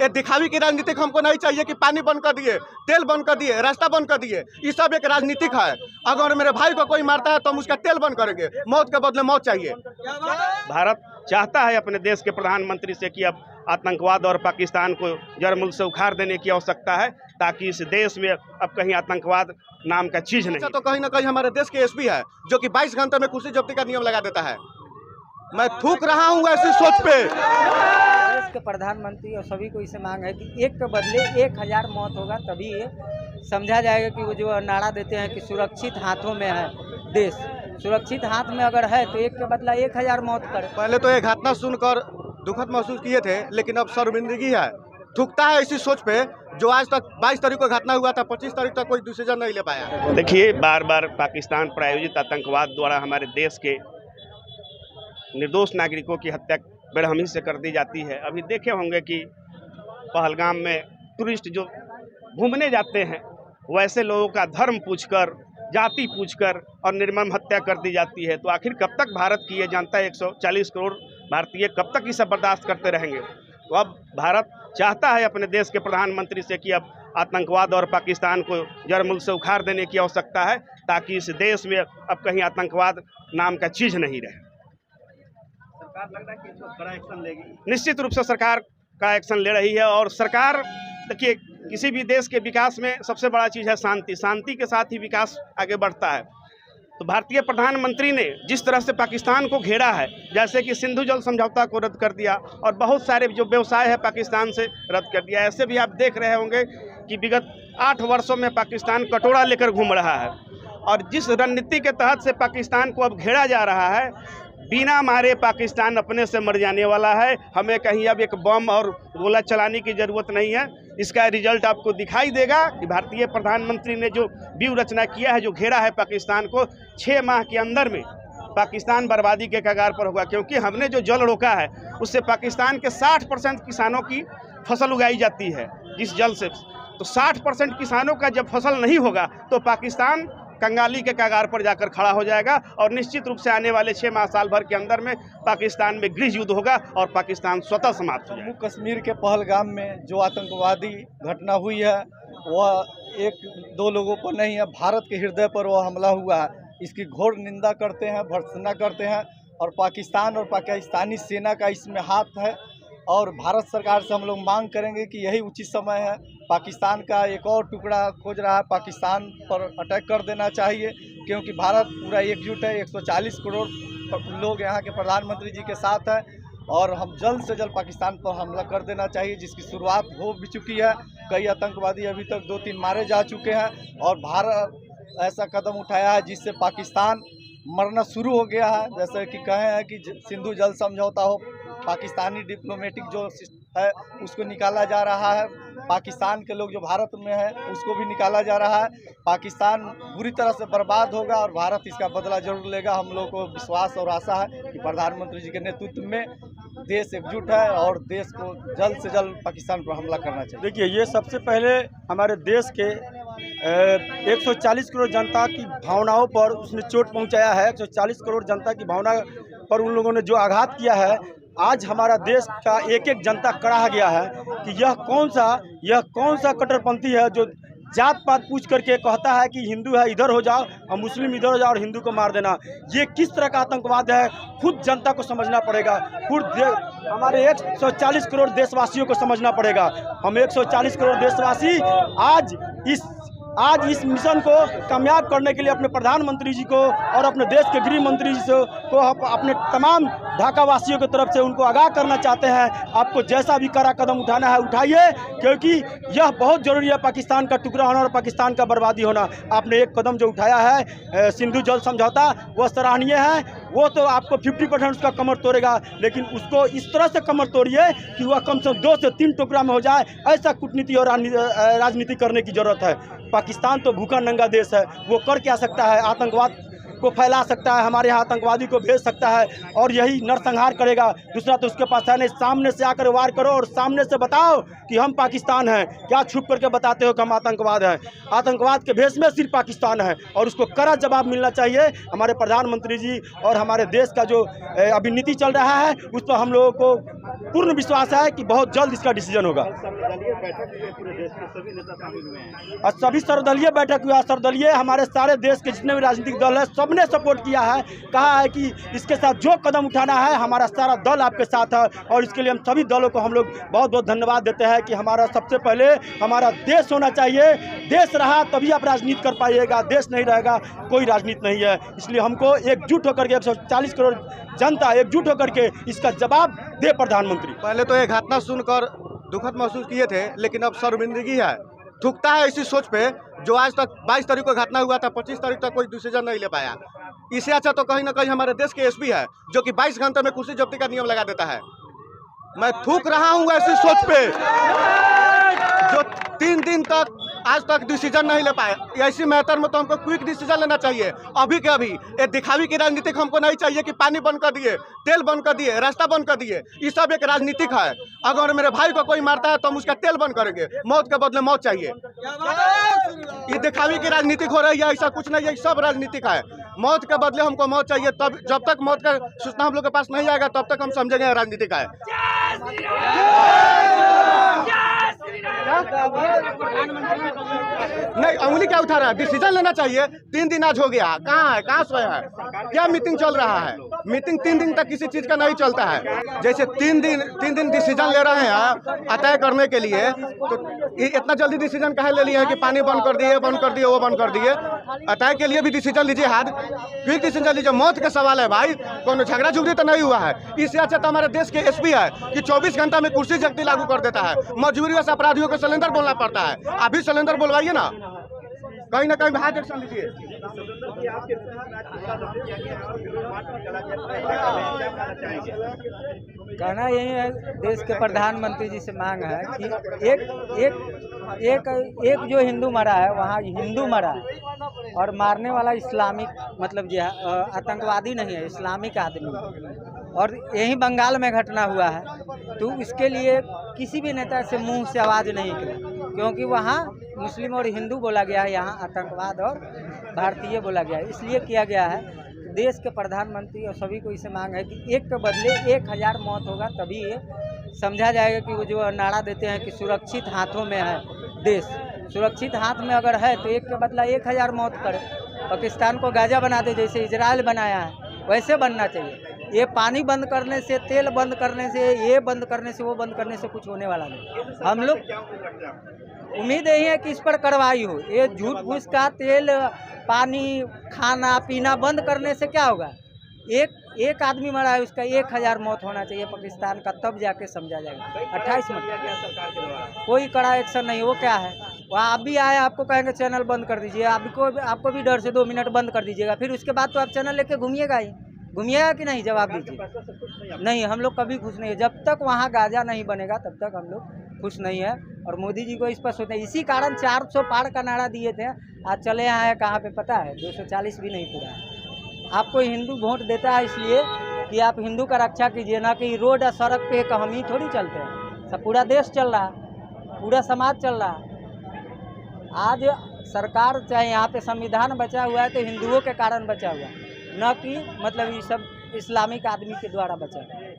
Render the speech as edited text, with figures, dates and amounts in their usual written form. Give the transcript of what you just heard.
ये दिखावी की राजनीतिक हमको नहीं चाहिए कि पानी बंद कर दिए, तेल बंद कर दिए, रास्ता बंद कर दिए। ये सब एक राजनीतिक है। अगर मेरे भाई को कोई मारता है तो हम उसका तेल बंद करेंगे। मौत के बदले मौत चाहिए। भारत चाहता है अपने देश के प्रधानमंत्री से कि अब आतंकवाद और पाकिस्तान को जड़ मूल से उखाड़ देने की आवश्यकता है, ताकि इस देश में अब कहीं आतंकवाद नाम का चीज नहीं। तो कहीं ना कहीं हमारे देश के एसपी है जो कि 22 घंटे में कुर्सी जब्ती का नियम लगा देता है। मैं थूक रहा हूँ ऐसी सोच पे। देश के प्रधानमंत्री और सभी को इसे मांग है कि एक के बदले 1000 मौत होगा, तभी ये समझा जाएगा कि वो जो नारा देते हैं कि सुरक्षित हाथों में है देश, सुरक्षित हाथ में अगर है तो एक के बदला 1000 मौत करे। पहले तो एक घटना सुनकर दुखद महसूस किए थे, लेकिन अब शर्मिंदगी है। थूकता है इसी सोच पे जो आज तक 22 तारीख को घटना हुआ था, 25 तारीख तक कोई डिसीजन नहीं ले पाया। देखिए, बार बार पाकिस्तान प्रायोजित आतंकवाद द्वारा हमारे देश के निर्दोष नागरिकों की हत्या बेरहमी से कर दी जाती है। अभी देखे होंगे कि पहलगाम में टूरिस्ट जो घूमने जाते हैं, वैसे लोगों का धर्म पूछकर, जाति पूछकर और निर्मम हत्या कर दी जाती है। तो आखिर कब तक भारत की ये जनता 140 करोड़ भारतीय कब तक इसे बर्दाश्त करते रहेंगे? तो अब भारत चाहता है अपने देश के प्रधानमंत्री से कि अब आतंकवाद और पाकिस्तान को जड़ मूल से उखाड़ देने की आवश्यकता है, ताकि इस देश में अब कहीं आतंकवाद नाम का चीज नहीं रहे। सरकार लग रहा है कि बड़ा एक्शन लेगी। निश्चित रूप से सरकार का एक्शन ले रही है। और सरकार, देखिए, किसी भी देश के विकास में सबसे बड़ा चीज़ है शांति। शांति के साथ ही विकास आगे बढ़ता है। तो भारतीय प्रधानमंत्री ने जिस तरह से पाकिस्तान को घेरा है, जैसे कि सिंधु जल समझौता को रद्द कर दिया और बहुत सारे जो व्यवसाय है पाकिस्तान से रद्द कर दिया। ऐसे भी आप देख रहे होंगे कि विगत 8 वर्षों में पाकिस्तान कटोरा लेकर घूम रहा है। और जिस रणनीति के तहत से पाकिस्तान को अब घेरा जा रहा है, बिना मारे पाकिस्तान अपने से मर जाने वाला है। हमें कहीं अब एक बम और गोला चलाने की ज़रूरत नहीं है। इसका रिजल्ट आपको दिखाई देगा कि भारतीय प्रधानमंत्री ने जो व्यूह रचना किया है, जो घेरा है पाकिस्तान को, 6 माह के अंदर में पाकिस्तान बर्बादी के कगार पर होगा। क्योंकि हमने जो जल रोका है, उससे पाकिस्तान के 60% किसानों की फसल उगाई जाती है जिस जल से। तो 60% किसानों का जब फसल नहीं होगा तो पाकिस्तान कंगाली के कगार पर जाकर खड़ा हो जाएगा। और निश्चित रूप से आने वाले 6 माह साल भर के अंदर में पाकिस्तान में गृह युद्ध होगा और पाकिस्तान स्वतः समाप्त हो जाएगा। जम्मू कश्मीर के पहलगाम में जो आतंकवादी घटना हुई है, वह 1-2 लोगों पर नहीं है, भारत के हृदय पर वह हमला हुआ है। इसकी घोर निंदा करते हैं, भर्त्सना करते हैं। और पाकिस्तान और पाकिस्तानी सेना का इसमें हाथ है। और भारत सरकार से हम लोग मांग करेंगे कि यही उचित समय है। पाकिस्तान का एक और टुकड़ा खोज रहा है, पाकिस्तान पर अटैक कर देना चाहिए, क्योंकि भारत पूरा एकजुट है। 140 करोड़ लोग यहाँ के प्रधानमंत्री जी के साथ हैं। और हम जल्द से जल्द पाकिस्तान पर हमला कर देना चाहिए, जिसकी शुरुआत हो भी चुकी है। कई आतंकवादी अभी तक 2-3 मारे जा चुके हैं। और भारत ऐसा कदम उठाया है जिससे पाकिस्तान मरना शुरू हो गया है। जैसे कि कहे हैं कि सिंधु जल समझौता हो, पाकिस्तानी डिप्लोमेटिक जो है उसको निकाला जा रहा है। पाकिस्तान के लोग जो भारत में है उसको भी निकाला जा रहा है। पाकिस्तान बुरी तरह से बर्बाद होगा और भारत इसका बदला जरूर लेगा। हम लोग को विश्वास और आशा है कि प्रधानमंत्री जी के नेतृत्व में देश एकजुट है और देश को जल्द से जल्द पाकिस्तान पर हमला करना चाहिए। देखिए, ये सबसे पहले हमारे देश के 140 करोड़ जनता की भावनाओं पर उसने चोट पहुंचाया है। 140 करोड़ जनता की भावना पर उन लोगों ने जो आघात किया है, आज हमारा देश का एक एक जनता कराह गया है कि यह कौन सा कट्टरपंथी है जो जात पात पूछ करके कहता है कि हिंदू है इधर हो जाओ और मुस्लिम इधर हो जाओ और हिंदू को मार देना। ये किस तरह का आतंकवाद है, खुद जनता को समझना पड़ेगा। हमारे 140 करोड़ देशवासियों को समझना पड़ेगा। हम 140 करोड़ देशवासी आज इस मिशन को कामयाब करने के लिए अपने प्रधानमंत्री जी को और अपने देश के गृह मंत्री जी को अपने तमाम ढाका वासियों की तरफ से उनको आगाह करना चाहते हैं। आपको जैसा भी कड़ा कदम उठाना है उठाइए, क्योंकि यह बहुत ज़रूरी है पाकिस्तान का टुकड़ा होना और पाकिस्तान का बर्बादी होना। आपने एक कदम जो उठाया है सिंधु जल समझौता, वह सराहनीय है। वो तो आपको 50% उसका कमर तोड़ेगा, लेकिन उसको इस तरह से कमर तोड़िए कि वह कम से कम 2 से 3 टुकड़ा में हो जाए। ऐसा कूटनीति और राजनीति करने की ज़रूरत है। पाकिस्तान तो भूखा नंगा देश है, वो कर क्या सकता है? को फैला सकता है, हमारे यहाँ आतंकवादी को भेज सकता है और यही नरसंहार करेगा। दूसरा तो उसके पास है नहीं, सामने से आकर वार करो और सामने से बताओ कि हम पाकिस्तान हैं। क्या छुप करके बताते हो कि हम आतंकवाद हैं? आतंकवाद के भेष में सिर्फ पाकिस्तान है और उसको कड़ा जवाब मिलना चाहिए। हमारे प्रधानमंत्री जी और हमारे देश का जो अभी नीति चल रहा है उस पर हम लोगों को पूर्ण विश्वास है कि बहुत जल्द इसका डिसीजन होगा। और सभी सर्वदलीय बैठक हुआ। सर्वदलीय हमारे सारे देश के जितने भी राजनीतिक दल है सबने सपोर्ट किया है, कहा है कि इसके साथ जो कदम उठाना है हमारा सारा दल आपके साथ है और इसके लिए हम सभी दलों को हम लोग बहुत बहुत धन्यवाद देते हैं कि हमारा सबसे पहले हमारा देश होना चाहिए। देश रहा तभी आप राजनीति कर पाइएगा, देश नहीं रहेगा कोई राजनीति नहीं है। इसलिए हमको एकजुट होकर के 140 करोड़ जनता एकजुट होकर के इसका जवाब दे प्रधानमंत्री। पहले तो ये घटना सुनकर दुखद महसूस किए थे, लेकिन अब शर्मिंदगी है, थूकता है इसी सोच पे जो आज तक 22 तारीख को घटना हुआ था, 25 तारीख तक कोई डिसीजन नहीं ले पाया। इससे अच्छा तो कहीं ना कहीं हमारे देश के एसपी है जो कि 22 घंटे में कुर्सी जब्ती का नियम लगा देता है। मैं थूक रहा हूँ ऐसी सोच पे जो 3 दिन तक आज तक डिसीजन नहीं ले पाए। ऐसी मैटर में तो हमको क्विक डिसीजन लेना चाहिए अभी के अभी। ये दिखावी की राजनीतिक हमको नहीं चाहिए कि पानी बंद कर दिए, तेल बंद कर दिए, रास्ता बंद कर दिए। ये सब एक राजनीतिक है। अगर मेरे भाई को कोई मारता है तो हम उसका तेल बंद करेंगे, मौत के बदले मौत चाहिए। ये दिखावी की राजनीतिक हो रही है, ऐसा कुछ नहीं है, सब राजनीतिक है। मौत के बदले हमको मौत चाहिए। तब जब तक मौत का सूचना हम लोग के पास नहीं आएगा तब तक हम समझेंगे राजनीतिक है। नहीं, उंगली क्या उठा रहा है? डिसीजन लेना चाहिए। 3 दिन आज हो गया, कहाँ है, कहाँ सोया है? क्या मीटिंग चल रहा है? मीटिंग 3 दिन तक किसी चीज का नहीं चलता है। जैसे 3 दिन डिसीजन ले रहे हैं अतः करने के लिए, तो इतना जल्दी डिसीजन काहे ले लिए हैं कि पानी बंद कर दिए, बंद कर दिए, वो बंद कर दिए। अतः के लिए भी डिसीजन लीजिए, हाथ फिर डिसीजन लीजिए। मौत का सवाल है भाई, कोनो झगड़ा झुगड़ी तो नहीं हुआ है। इससे अच्छा तो हमारे देश के एसपी है कि 24 घंटा में कुर्सी जब्ती लागू कर देता है। मजबूरी वैसे अपराधियों को सिलेंडर बोलना पड़ता है। अभी सिलेंडर बोलवाइए ना कहीं हाथ एक्शन लीजिए। कहना यही है, देश के प्रधानमंत्री जी से मांग है कि एक जो हिंदू मरा है वहाँ हिंदू मरा है और मारने वाला इस्लामिक मतलब जो है आतंकवादी नहीं है, इस्लामिक आदमी है। और यही बंगाल में घटना हुआ है, तो इसके लिए किसी भी नेता से मुंह से आवाज़ नहीं निकला, क्योंकि वहाँ मुस्लिम और हिंदू बोला गया है, यहाँ आतंकवाद और भारतीय बोला गया है। इसलिए किया गया है। देश के प्रधानमंत्री और सभी को इसे मांग है कि एक के बदले 1000 मौत होगा तभी ये समझा जाएगा कि वो जो नारा देते हैं कि सुरक्षित हाथों में है देश। सुरक्षित हाथ में अगर है तो एक के बदला 1000 मौत करे। पाकिस्तान को गाजा बना दे जैसे इजराइल बनाया है, वैसे बनना चाहिए। ये पानी बंद करने से, तेल बंद करने से, ये बंद करने से, वो बंद करने से कुछ होने वाला नहीं। हम लोग उम्मीद यही है कि इस पर कार्रवाई हो। ये झूठ फूस का तेल, पानी, खाना पीना बंद करने से क्या होगा? एक आदमी मरा है, उसका 1000 मौत होना चाहिए पाकिस्तान का, तब जाके समझा जाएगा। 28 मिनट कोई कड़ा एक्शन नहीं। वो क्या है, वहाँ आप भी आए, आपको कहेंगे चैनल बंद कर दीजिए, आपको भी डर से 2 मिनट बंद कर दीजिएगा, फिर उसके बाद तो आप चैनल लेके घूमिएगा ही, घूमिएगा कि नहीं? जवाब दीजिए। नहीं, हम लोग कभी खुश नहीं है। जब तक वहाँ गाजा नहीं बनेगा तब तक हम लोग खुश नहीं है। और मोदी जी को इस पर सोचते हैं। इसी कारण 400 पार का नारा दिए थे, आज चले आए हैं कहाँ पे पता है? 240 भी नहीं पूरा है। आपको हिंदू वोट देता है इसलिए कि आप हिंदू का रक्षा कीजिए, ना कि रोड और सड़क पे एक हम ही थोड़ी चलते हैं। सब पूरा देश चल रहा है, पूरा समाज चल रहा है। आज सरकार चाहे यहाँ पे संविधान बचा हुआ है तो हिंदुओं के कारण बचा हुआ है, न कि मतलब ये सब इस्लामिक आदमी के द्वारा बचा है।